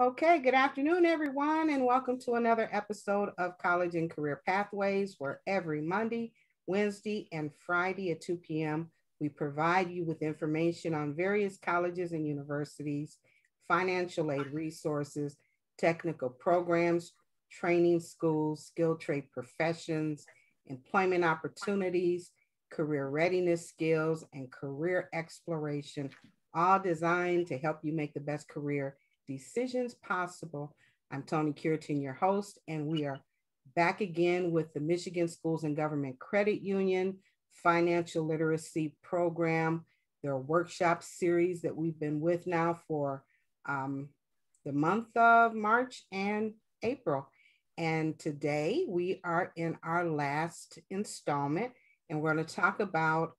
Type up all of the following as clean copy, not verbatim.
Okay, good afternoon, everyone, and welcome to another episode of College and Career Pathways, where every Monday, Wednesday, and Friday at 2 p.m., we provide you with information on various colleges and universities, financial aid resources, technical programs, training schools, skilled trade professions, employment opportunities, career readiness skills, and career exploration, all designed to help you make the best career decisions possible. I'm Tony Curitin, your host, and we are back again with the Michigan Schools and Government Credit Union Financial Literacy Program, their workshop series that we've been with now for the month of March and April. And today we are in our last installment, and we're going to talk about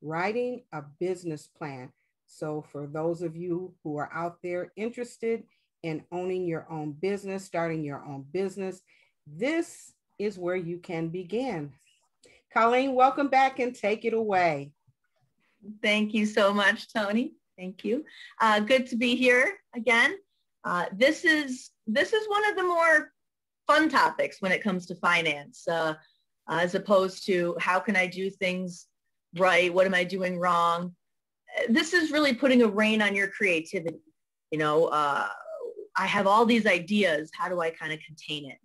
writing a business plan. So for those of you who are out there interested in owning your own business, starting your own business, this is where you can begin. Colleen, welcome back and take it away. Thank you so much, Tony. Thank you. Good to be here again. This is one of the more fun topics when it comes to finance, as opposed to how can I do things right? What am I doing wrong? This is really putting a rein on your creativity. I have all these ideas. How do I kind of contain it?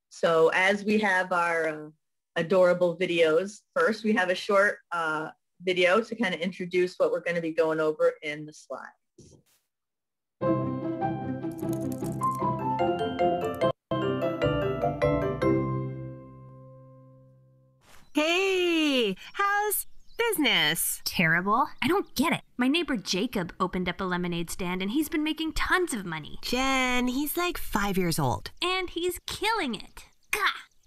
So as we have our adorable videos, first we have a short video to kind of introduce what we're going to be going over in the slides. Hey, how's business? Terrible. I don't get it. My neighbor Jacob opened up a lemonade stand and he's been making tons of money. Jen, he's like 5 years old. And he's killing it. Gah!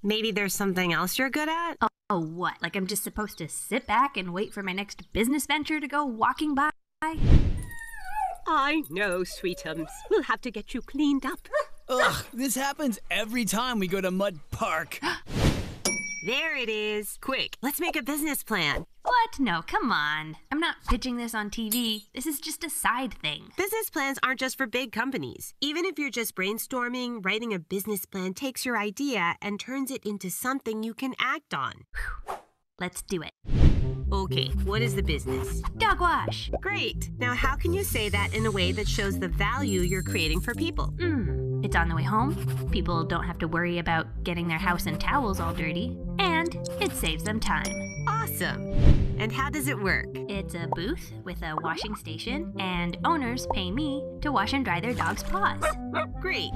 Maybe there's something else you're good at? Oh, what? Like I'm just supposed to sit back and wait for my next business venture to go walking by? I know, Sweetums. We'll have to get you cleaned up. Ugh, this happens every time we go to Mud Park. There it is. Quick, let's make a business plan. What? No, come on. I'm not pitching this on TV. This is just a side thing. Business plans aren't just for big companies. Even if you're just brainstorming, writing a business plan takes your idea and turns it into something you can act on. Let's do it. Okay, what is the business? Dog wash. Great. Now, how can you say that in a way that shows the value you're creating for people? It's on the way home. People don't have to worry about getting their house and towels all dirty. And it saves them time. Awesome. And how does it work? It's a booth with a washing station, and owners pay me to wash and dry their dog's paws. Great.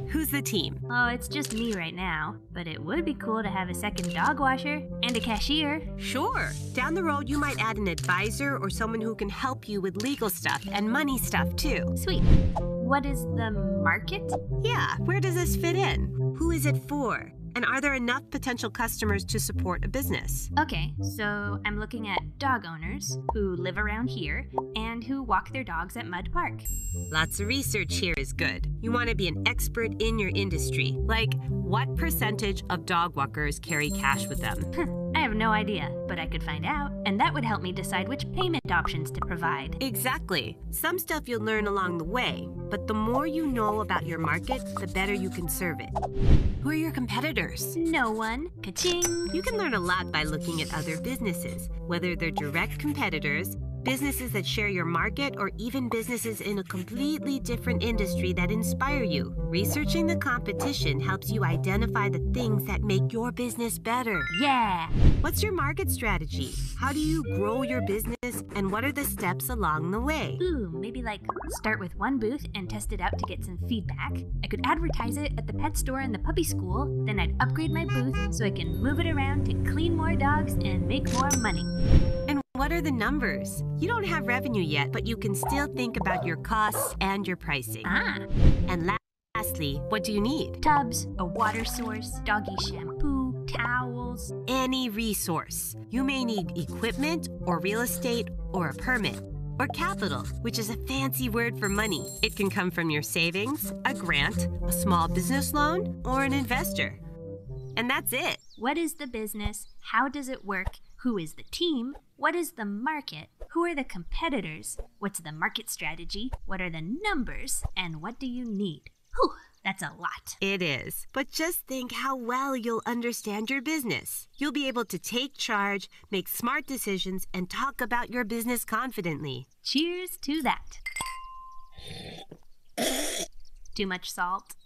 Who's the team? Oh, it's just me right now, but it would be cool to have a second dog washer and a cashier. Sure. Down the road, you might add an advisor or someone who can help you with legal stuff and money stuff, too. Sweet. What is the market? Yeah, where does this fit in? Who is it for? And are there enough potential customers to support a business? Okay, so I'm looking at dog owners who live around here and who walk their dogs at Mud Park. Lots of research here is good. You want to be an expert in your industry. Like, what percentage of dog walkers carry cash with them? I have no idea, but I could find out, and that would help me decide which payment options to provide. Exactly. Some stuff you'll learn along the way, but the more you know about your market, the better you can serve it. Who are your competitors? No one. Ka-ching. You can learn a lot by looking at other businesses, whether they're direct competitors, businesses that share your market, or even businesses in a completely different industry that inspire you. Researching the competition helps you identify the things that make your business better. Yeah! What's your market strategy? How do you grow your business, and what are the steps along the way? Ooh, maybe like start with one booth and test it out to get some feedback. I could advertise it at the pet store and the puppy school, then I'd upgrade my booth so I can move it around to clean more dogs and make more money. And what are the numbers? You don't have revenue yet, but you can still think about your costs and your pricing. And lastly, what do you need? Tubs, a water source, doggy shampoo, towels. Any resource. You may need equipment or real estate or a permit. Or capital, which is a fancy word for money. It can come from your savings, a grant, a small business loan, or an investor. And that's it. What is the business? How does it work? Who is the team? What is the market? Who are the competitors? What's the market strategy? What are the numbers? And what do you need? Whew, that's a lot. It is. But just think how well you'll understand your business. You'll be able to take charge, make smart decisions, and talk about your business confidently. Cheers to that. Too much salt?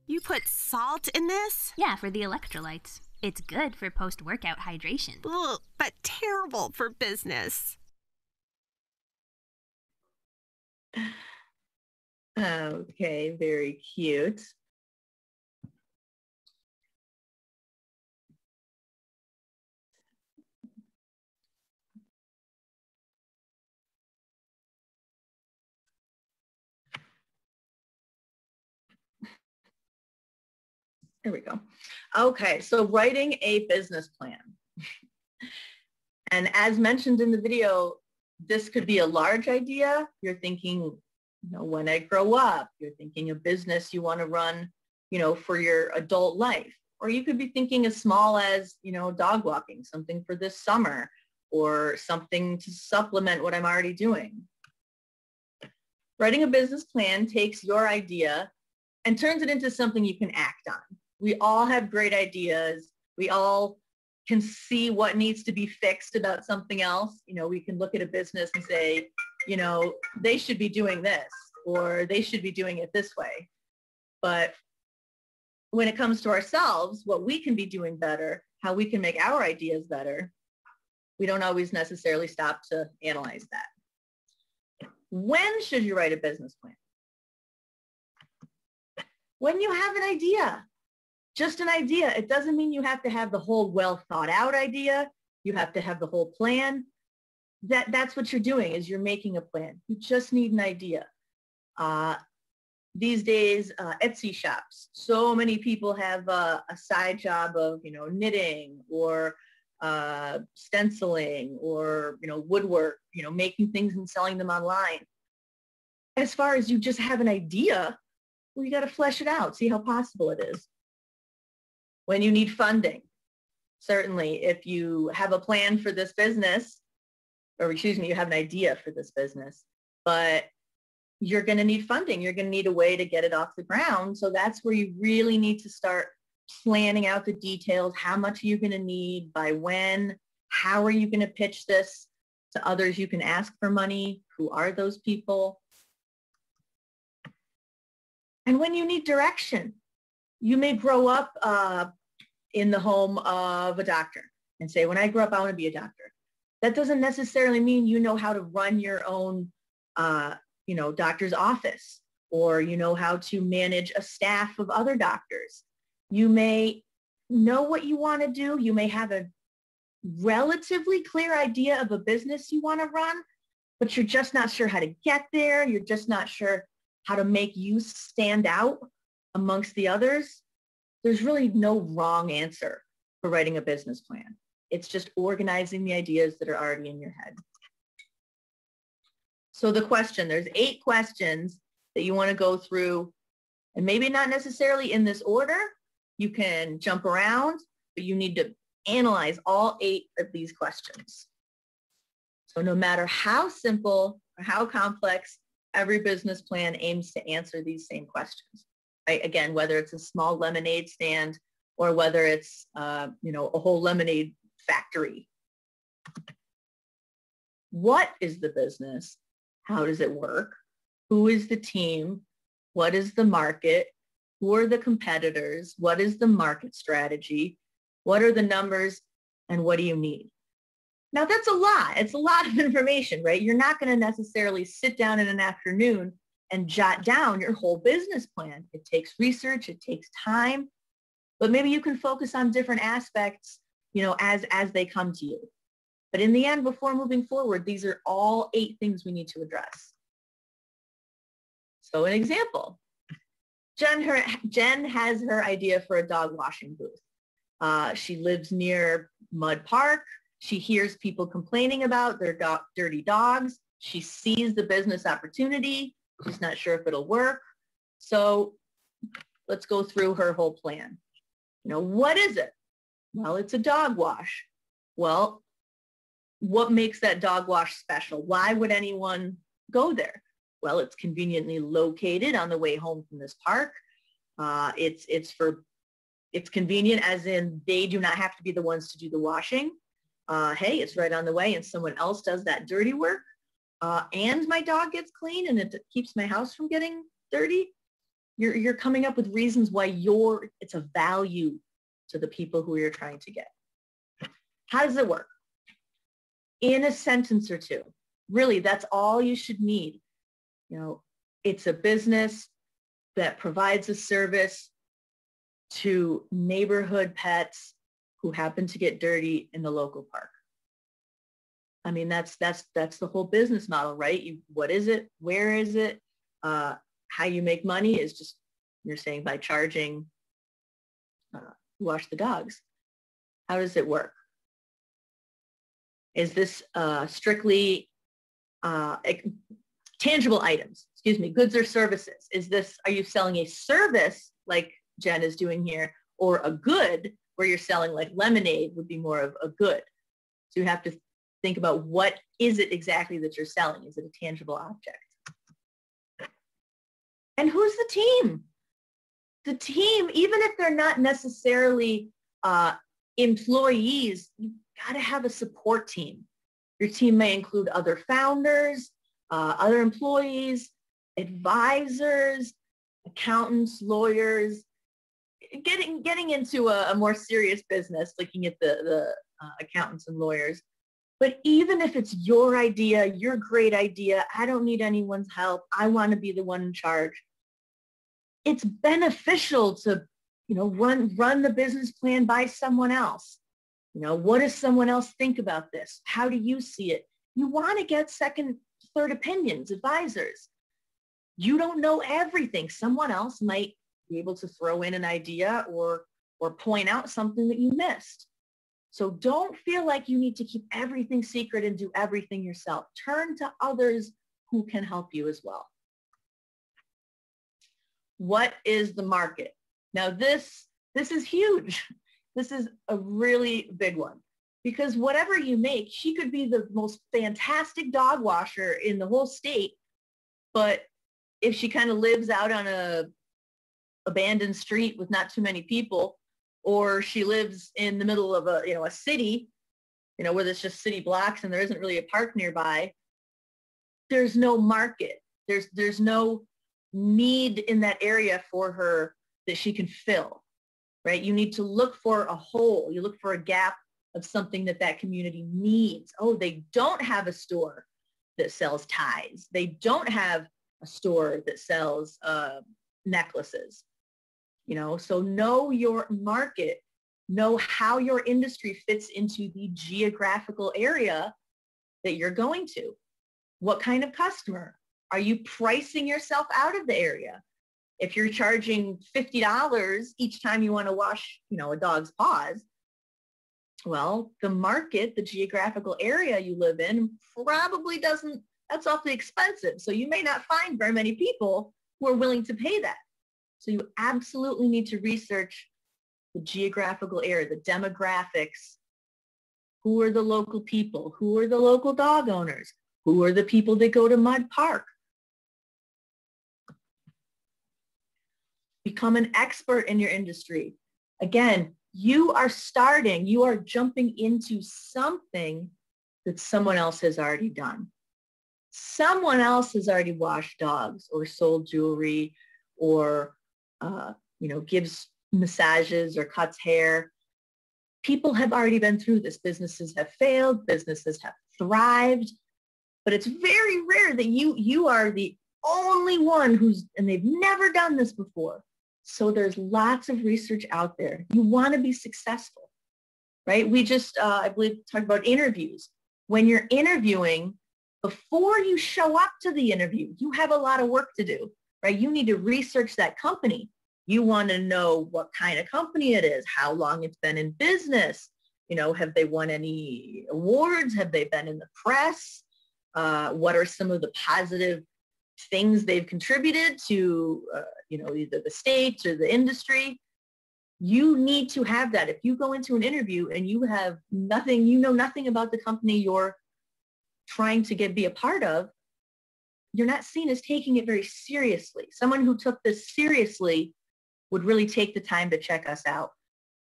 You put salt in this? Yeah, for the electrolytes. It's good for post-workout hydration. Ugh, but terrible for business. Okay, very cute. There we go. Okay, so writing a business plan. And as mentioned in the video, this could be a large idea. You're thinking, when I grow up, you're thinking a business you want to run, for your adult life. Or you could be thinking as small as, dog walking, something for this summer, or something to supplement what I'm already doing. Writing a business plan takes your idea and turns it into something you can act on. We all have great ideas. We all can see what needs to be fixed about something else. We can look at a business and say, they should be doing this, or they should be doing it this way. But when it comes to ourselves, what we can be doing better, how we can make our ideas better, we don't always necessarily stop to analyze that. When should you write a business plan? When you have an idea. Just an idea. It doesn't mean you have to have the whole well thought out idea. You have to have the whole plan. That's what you're doing, is you're making a plan. You just need an idea. These days, Etsy shops, so many people have a side job of, knitting or stenciling or, woodwork, making things and selling them online. As far as you just have an idea, well, you got to flesh it out, see how possible it is. When you need funding, certainly if you have a plan for this business, or excuse me, you have an idea for this business, but you're going to need funding. You're going to need a way to get it off the ground. So that's where you really need to start planning out the details. How much are you going to need? By when? How are you going to pitch this to others you can ask for money? Who are those people? And when you need direction, you may grow up in the home of a doctor and say, when I grow up, I want to be a doctor. That doesn't necessarily mean you know how to run your own doctor's office, or how to manage a staff of other doctors. You may know what you want to do. You may have a relatively clear idea of a business you want to run, but you're just not sure how to get there. You're just not sure how to make you stand out amongst the others. There's really no wrong answer for writing a business plan. It's just organizing the ideas that are already in your head. So the question, there's 8 questions that you want to go through, and maybe not necessarily in this order. You can jump around, but you need to analyze all 8 of these questions. So no matter how simple or how complex, every business plan aims to answer these same questions. Right? Again, whether it's a small lemonade stand or whether it's a whole lemonade factory. What is the business? How does it work? Who is the team? What is the market? Who are the competitors? What is the market strategy? What are the numbers? And what do you need? Now that's a lot. It's a lot of information, right? You're not going to necessarily sit down in an afternoon and jot down your whole business plan. It takes research, it takes time, but maybe you can focus on different aspects, as they come to you. But in the end, before moving forward, these are all 8 things we need to address. So an example, Jen has her idea for a dog washing booth. She lives near Mud Park. She hears people complaining about their dirty dogs. She sees the business opportunity. She's not sure if it'll work. So let's go through her whole plan. What is it? Well, it's a dog wash. Well, what makes that dog wash special? Why would anyone go there? Well, it's conveniently located on the way home from this park. It's convenient as in they do not have to be the ones to do the washing. Hey, it's right on the way and someone else does that dirty work. And my dog gets clean and it keeps my house from getting dirty. You're coming up with reasons why it's a value to the people who you're trying to get. How does it work? In a sentence or two. Really, that's all you should need. It's a business that provides a service to neighborhood pets who happen to get dirty in the local park. I mean, that's the whole business model, right? What is it? Where is it? How you make money is just, you're saying by charging wash the dogs. How does it work? Is this strictly tangible items, goods or services? Are you selling a service like Jen is doing here, or a good where you're selling like lemonade would be more of a good? So you have to think about what is it exactly that you're selling? Is it a tangible object? And who's the team? The team, even if they're not necessarily employees, you've got to have a support team. Your team may include other founders, other employees, advisors, accountants, lawyers, getting into a more serious business, looking at the accountants and lawyers. But even if it's your idea, your great idea, I don't need anyone's help, I want to be the one in charge, it's beneficial to, run the business plan by someone else. What does someone else think about this? How do you see it? You want to get second, third opinions, advisors. You don't know everything. Someone else might be able to throw in an idea or point out something that you missed. So don't feel like you need to keep everything secret and do everything yourself. Turn to others who can help you as well. What is the market? Now this is huge. This is a really big one, because whatever you make, she could be the most fantastic dog washer in the whole state, but if she kind of lives out on a abandoned street with not too many people, or she lives in the middle of a city, where there's just city blocks and there isn't really a park nearby, there's no market. There's no need in that area for her that she can fill, right? You need to look for a hole. You look for a gap of something that community needs. Oh, they don't have a store that sells ties. They don't have a store that sells necklaces. So know your market, know how your industry fits into the geographical area that you're going to. What kind of customer? Are you pricing yourself out of the area? If you're charging $50 each time you want to wash, a dog's paws, well, the market, the geographical area you live in probably doesn't, that's awfully expensive. So you may not find very many people who are willing to pay that. So you absolutely need to research the geographical area, the demographics. Who are the local people? Who are the local dog owners? Who are the people that go to Mud Park? Become an expert in your industry. Again, you are jumping into something that someone else has already done. Someone else has already washed dogs or sold jewelry or gives massages or cuts hair. People have already been through this. Businesses have failed. Businesses have thrived. But it's very rare that you are the only one and they've never done this before. So there's lots of research out there. You want to be successful, right? We just, I believe, talked about interviews. When you're interviewing, before you show up to the interview, you have a lot of work to do, right? You need to research that company. You want to know what kind of company it is, how long it's been in business. Have they won any awards? Have they been in the press? What are some of the positive things they've contributed to, either the state or the industry? You need to have that. If you go into an interview and you have nothing, you know nothing about the company you're trying to be a part of, you're not seen as taking it very seriously. Someone who took this seriously would really take the time to check us out.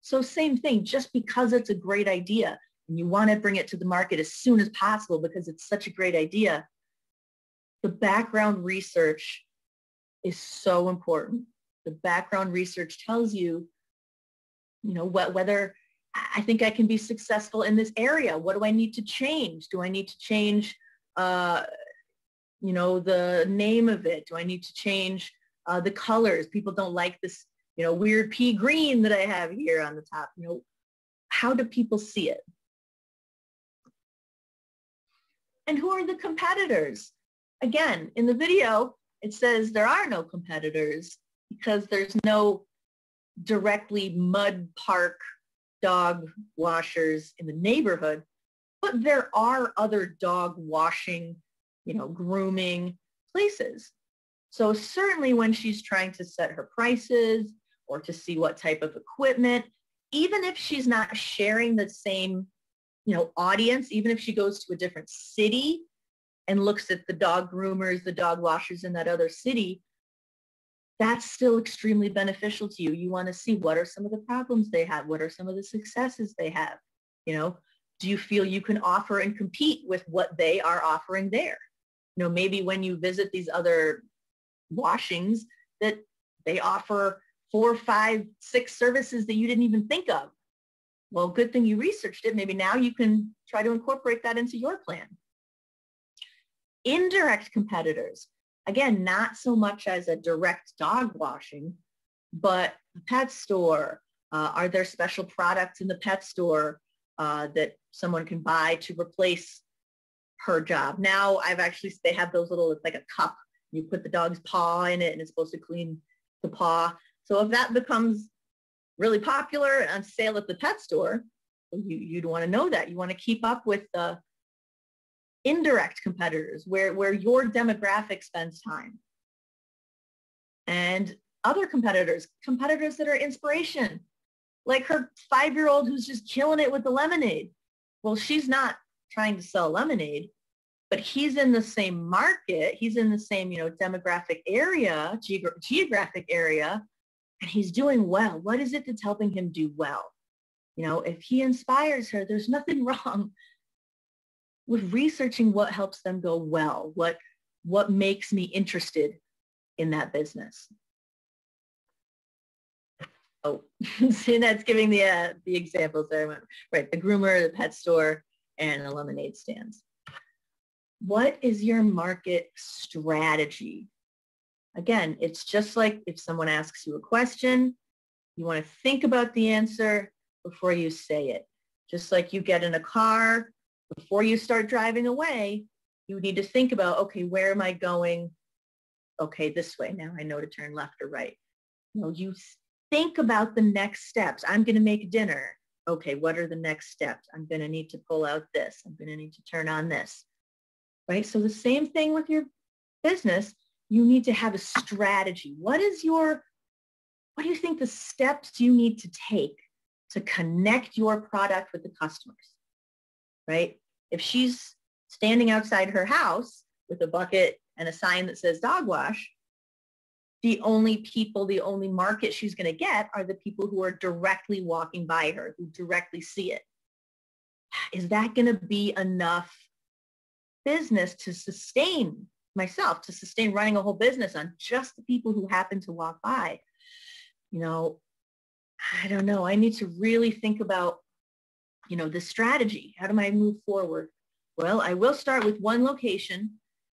So same thing, just because it's a great idea and you want to bring it to the market as soon as possible because it's such a great idea, the background research is so important. The background research tells you, whether I think I can be successful in this area. What do I need to change? Do I need to change, the name of it? Do I need to change the colors? People don't like this, weird pea green that I have here on the top. How do people see it? And who are the competitors? Again, in the video, it says there are no competitors because there's no directly mud park dog washers in the neighborhood, but there are other dog washing, grooming places. So certainly when she's trying to set her prices or to see what type of equipment, even if she's not sharing the same, audience, even if she goes to a different city and looks at the dog groomers, the dog washers in that other city, that's still extremely beneficial to you. You want to see what are some of the problems they have? What are some of the successes they have? Do you feel you can offer and compete with what they are offering there? Maybe when you visit these other washings that they offer 4, 5, 6 services that you didn't even think of. Well, good thing you researched it. Maybe now you can try to incorporate that into your plan. Indirect competitors. Again, not so much as a direct dog washing, but a pet store. Are there special products in the pet store that someone can buy to replace her job? Now they have those little, it's like a cup. You put the dog's paw in it and it's supposed to clean the paw. So if that becomes really popular and on sale at the pet store, you'd want to know that. You want to keep up with the indirect competitors where your demographic spends time. And other competitors that are inspiration, like her 5-year-old who's just killing it with the lemonade. Well, she's not trying to sell lemonade, but he's in the same market. He's in the same, demographic area, geographic area, and he's doing well. What is it that's helping him do well? If he inspires her, there's nothing wrong with researching what helps them go well, what makes me interested in that business. Oh, see, that's giving the examples there. Right, the groomer, the pet store, and the lemonade stands. What is your market strategy? Again, it's just like if someone asks you a question, you want to think about the answer before you say it. Just like you get in a car, before you start driving away, you need to think about, okay, where am I going? Okay, this way. Now I know to turn left or right. You think about the next steps. I'm going to make dinner. Okay, what are the next steps? I'm going to need to pull out this. I'm going to need to turn on this. Right? So the same thing with your business. You need to have a strategy. What do you think the steps you need to take to connect your product with the customers? Right? If she's standing outside her house with a bucket and a sign that says dog wash, the only market she's going to get are the people who are directly walking by her, who directly see it. Is that going to be enough business to sustain myself, to sustain running a whole business on just the people who happen to walk by? I don't know. I need to really think about, the strategy. How do I move forward? Well, I will start with one location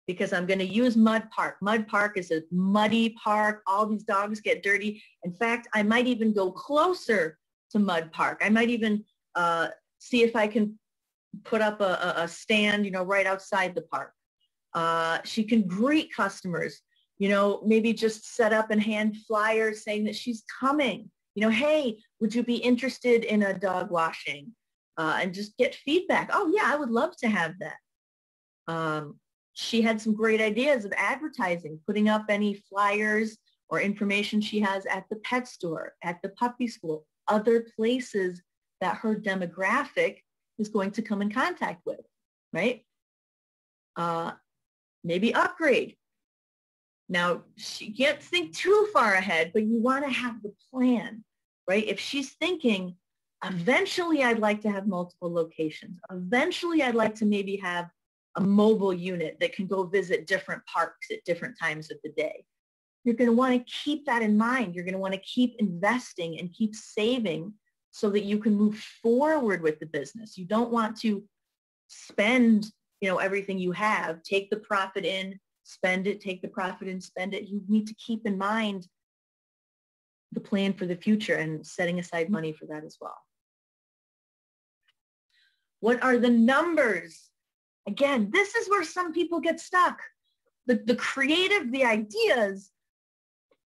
because I'm going to use Mud Park. Mud Park is a muddy park. All these dogs get dirty. In fact, I might even go closer to Mud Park. I might even see if I can put up a stand, right outside the park. She can greet customers, maybe just set up and hand flyers saying that she's coming. Hey, would you be interested in a dog washing? And just get feedback. Oh, yeah, I would love to have that. She had some great ideas of advertising, putting up any flyers or information she has at the pet store, at the puppy school. other places that her demographic is going to come in contact with, right? Maybe upgrade. Now, she can't think too far ahead, but you want to have the plan, right? If she's thinking, eventually I'd like to have multiple locations. Eventually I'd like to maybe have a mobile unit that can go visit different parks at different times of the day. You're going to want to keep that in mind. You're going to want to keep investing and keep saving so that you can move forward with the business. You don't want to spend, everything you have, take the profit in, spend it, take the profit and spend it. You need to keep in mind the plan for the future and setting aside money for that as well. What are the numbers? Again, this is where some people get stuck. The creative, the ideas,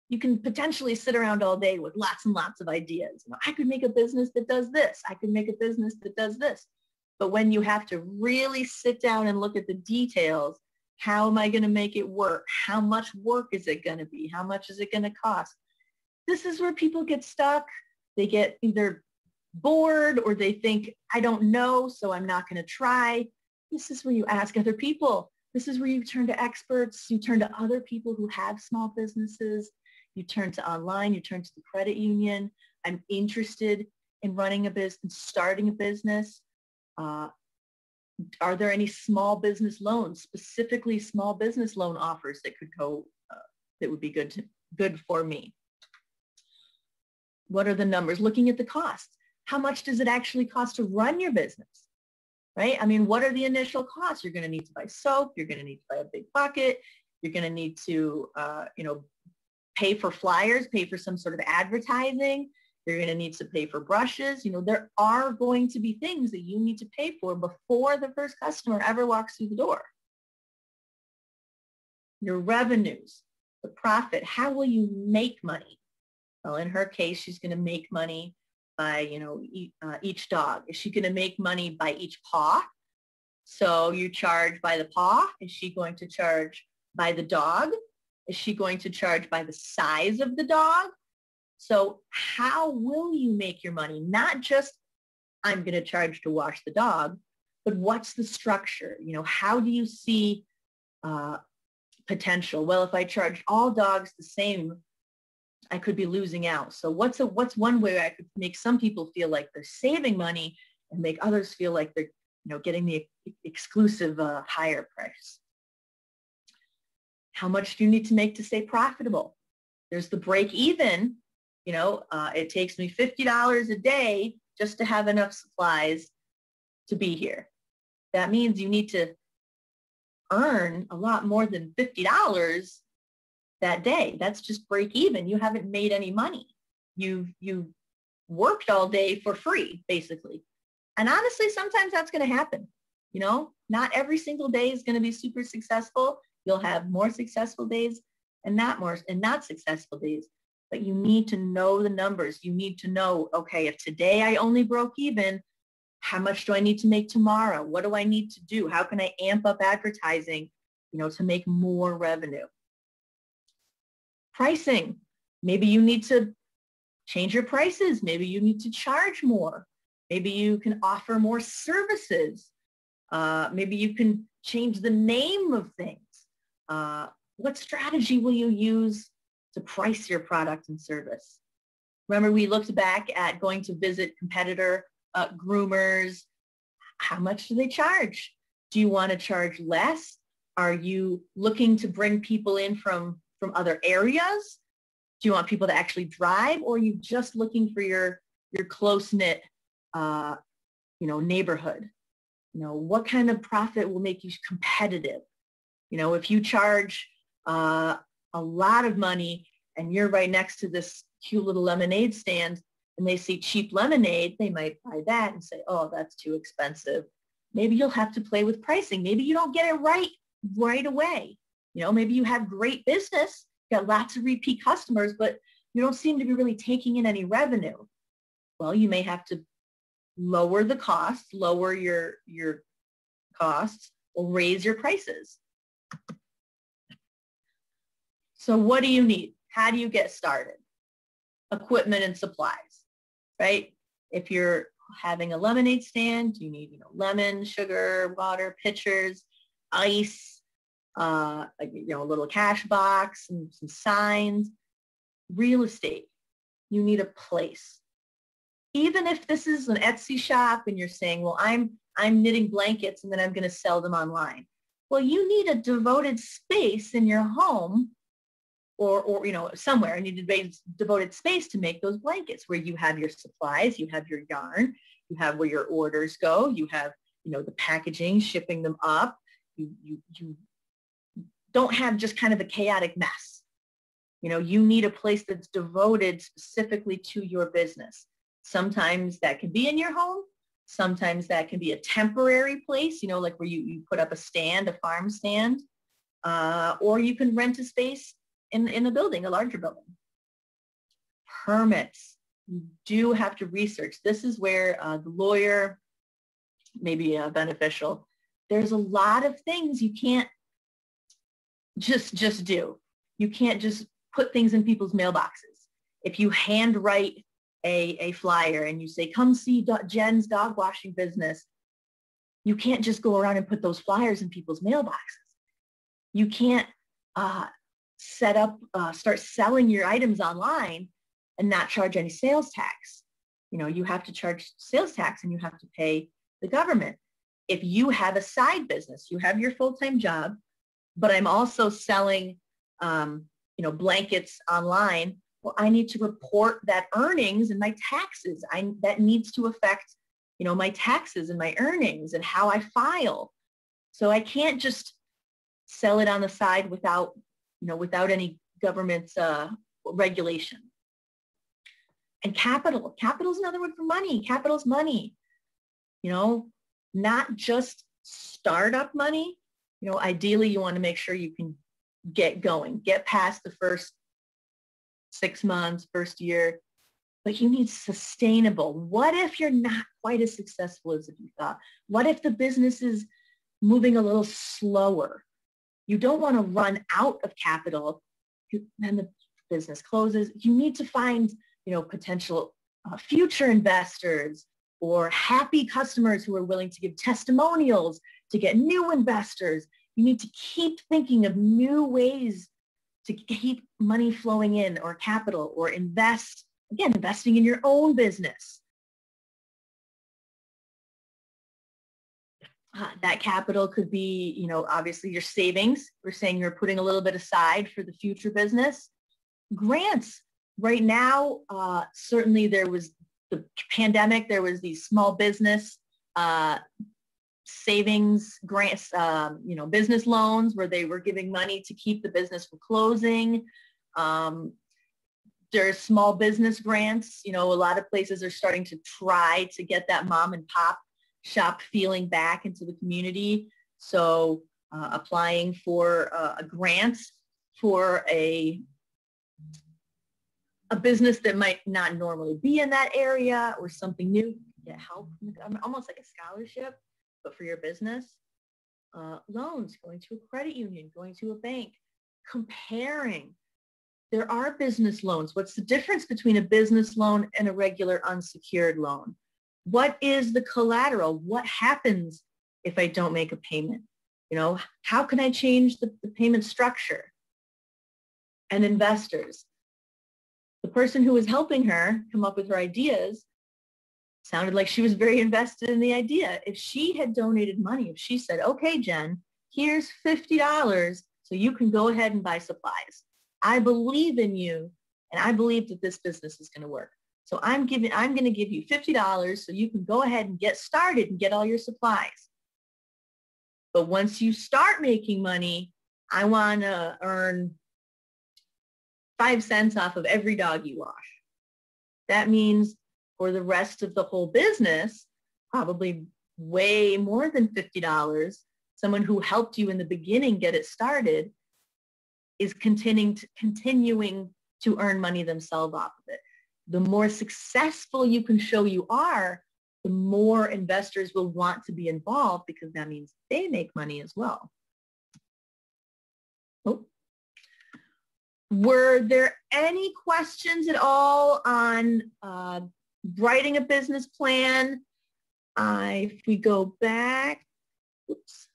you can potentially sit around all day with lots and lots of ideas. I could make a business that does this. I could make a business that does this. But when you have to really sit down and look at the details, how am I going to make it work? How much work is it going to be? How much is it going to cost? This is where people get stuck. They get either bored or they think, I don't know, so I'm not going to try. This is where you ask other people. This is where you turn to experts. You turn to other people who have small businesses. You turn to online. You turn to the credit union. I'm interested in running a business, starting a business. Are there any small business loans, specifically small business loan offers that could go, that would be good for me? What are the numbers? Looking at the costs. How much does it actually cost to run your business, right? I mean, what are the initial costs? You're going to need to buy soap. You're going to need to buy a big bucket. You're going to need to, pay for flyers, pay for some sort of advertising. You're going to need to pay for brushes. There are going to be things that you need to pay for before the first customer ever walks through the door. Your revenues, the profit, how will you make money? Well, in her case, she's going to make money by, each dog. Is she going to make money by each paw? So you charge by the paw. Is she going to charge by the dog? Is she going to charge by the size of the dog? So how will you make your money? Not just, I'm going to charge to wash the dog, but what's the structure? How do you see potential? Well, if I charged all dogs the same, I could be losing out. So what's one way I could make some people feel like they're saving money and make others feel like they're, getting the exclusive higher price? How much do you need to make to stay profitable? There's the break even. It takes me $50 a day just to have enough supplies to be here. That means you need to earn a lot more than $50 that day. That's just break even. You haven't made any money. You've worked all day for free, basically. And honestly, sometimes that's going to happen. Not every single day is going to be super successful. You'll have more successful days and not successful days. But you need to know the numbers. You need to know, okay, if today I only broke even, how much do I need to make tomorrow? What do I need to do? How can I amp up advertising, to make more revenue? Pricing. Maybe you need to change your prices. Maybe you need to charge more. Maybe you can offer more services. Maybe you can change the name of things. What strategy will you use to price your product and service? Remember, we looked back at going to visit competitor groomers. How much do they charge? Do you want to charge less? Are you looking to bring people in from other areas? Do you want people to actually drive, or are you just looking for your close-knit, neighborhood? What kind of profit will make you competitive? If you charge a lot of money and you're right next to this cute little lemonade stand and they see cheap lemonade, they might buy that and say, oh, that's too expensive. Maybe you'll have to play with pricing. Maybe you don't get it right away. Maybe you have great business, got lots of repeat customers, but you don't seem to be really taking in any revenue. Well, you may have to lower the cost, lower your costs, or raise your prices. So what do you need? How do you get started? Equipment and supplies. right? If you're having a lemonade stand, you need, lemon, sugar, water, pitchers, ice, a little cash box, and some signs. Real estate, you need a place. Even if this is an Etsy shop and you're saying, well, I'm knitting blankets and then I'm going to sell them online. Well, you need a devoted space in your home or somewhere, and you need a devoted space to make those blankets where you have your supplies, you have your yarn, you have where your orders go, you have, the packaging, shipping them up. You don't have just kind of a chaotic mess. You need a place that's devoted specifically to your business. Sometimes that can be in your home. Sometimes that can be a temporary place, like where you put up a stand, a farm stand, or you can rent a space in a building, a larger building. Permits, you do have to research. This is where the lawyer may be beneficial. There's a lot of things you can't just do. You can't just put things in people's mailboxes. If you handwrite a flyer and you say, come see Jen's dog washing business, you can't just go around and put those flyers in people's mailboxes. You can't start selling your items online and not charge any sales tax. You have to charge sales tax and you have to pay the government. If you have a side business, you have your full-time job, but I'm also selling, blankets online. Well, I need to report that earnings and my taxes. That needs to affect, my taxes and my earnings and how I file. So I can't just sell it on the side without any government regulation. And capital is another word for money. Capital's money, not just startup money. Ideally you want to make sure you can get going, get past the first 6 months, first year, but you need sustainable. What if you're not quite as successful as you thought? What if the business is moving a little slower? You don't want to run out of capital and the business closes. You need to find, potential future investors or happy customers who are willing to give testimonials to get new investors. You need to keep thinking of new ways to keep money flowing in or capital or investing in your own business. That capital could be, obviously your savings. We're saying you're putting a little bit aside for the future business. Grants. Right now, certainly there was the pandemic. There was these small business savings grants, business loans where they were giving money to keep the business from closing. There's small business grants. A lot of places are starting to try to get that mom and pop shop feeling back into the community. So applying for a grant for a business that might not normally be in that area or something new, get help, almost like a scholarship, but for your business. Loans, going to a credit union, going to a bank, comparing. There are business loans. What's the difference between a business loan and a regular unsecured loan? What is the collateral? What happens if I don't make a payment? How can I change the payment structure? And investors. The person who was helping her come up with her ideas sounded like she was very invested in the idea. If she had donated money, if she said, okay, Jen, here's $50 so you can go ahead and buy supplies. I believe in you and I believe that this business is going to work. So I'm going to give you $50 so you can go ahead and get started and get all your supplies. But once you start making money, I want to earn 5 cents off of every dog you wash. That means for the rest of the whole business, probably way more than $50, someone who helped you in the beginning get it started is continuing to earn money themselves off of it. The more successful you can show you are, the more investors will want to be involved because that means they make money as well. Oh. Were there any questions at all on writing a business plan. If we go back, oops.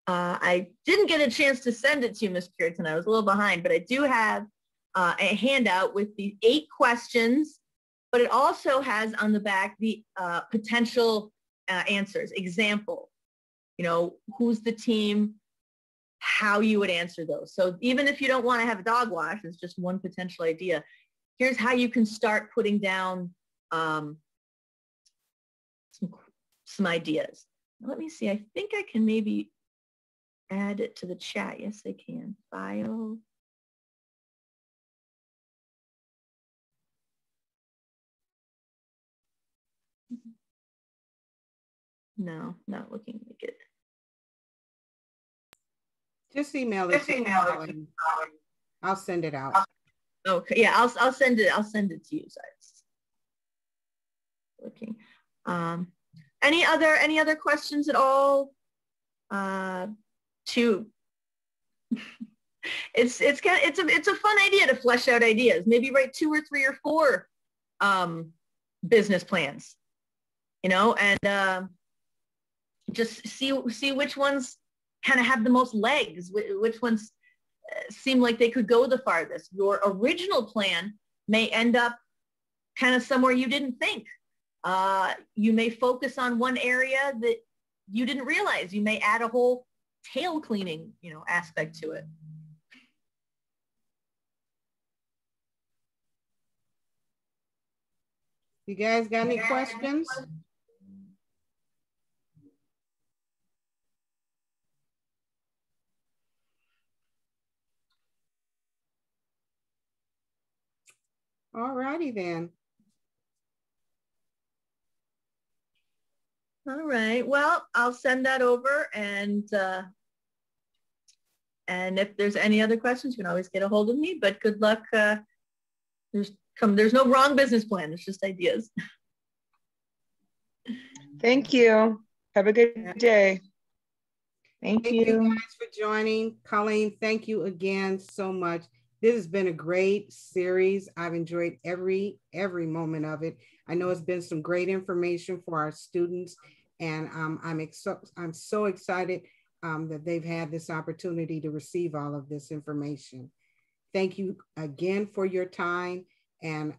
I didn't get a chance to send it to you, Ms. Cureton. I was a little behind, but I do have a handout with the 8 questions, but it also has on the back the potential answers. Example, who's the team, how you would answer those. So even if you don't want to have a dog wash, it's just one potential idea. Here's how you can start putting down some ideas. Let me see. I think I can maybe add it to the chat. Yes, I can. File. No, not looking like it. Just email it. I'll send it out. Okay, yeah, I'll send it. I'll send it to you. Sorry. Looking. Any other questions at all? It's a fun idea to flesh out ideas. Maybe write 2 or 3 or 4 business plans, and just see which ones kind of have the most legs, which ones seem like they could go the farthest. Your original plan may end up kind of somewhere you didn't think. You may focus on one area that you didn't realize. You may add a whole tail cleaning, aspect to it. You guys got any questions? All righty then. All right. Well, I'll send that over, and if there's any other questions, you can always get a hold of me. But good luck. There's no wrong business plan. It's just ideas. Thank you. Have a good day. Thank you you guys for joining. Colleen, thank you again so much. This has been a great series. I've enjoyed every moment of it. I know it's been some great information for our students, and I'm so excited that they've had this opportunity to receive all of this information. Thank you again for your time, and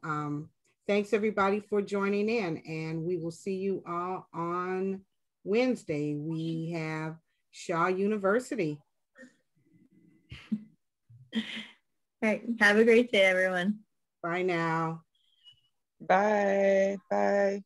thanks everybody for joining in, and we will see you all on Wednesday. We have Shaw University. All right. Have a great day, everyone. Bye now. Bye. Bye.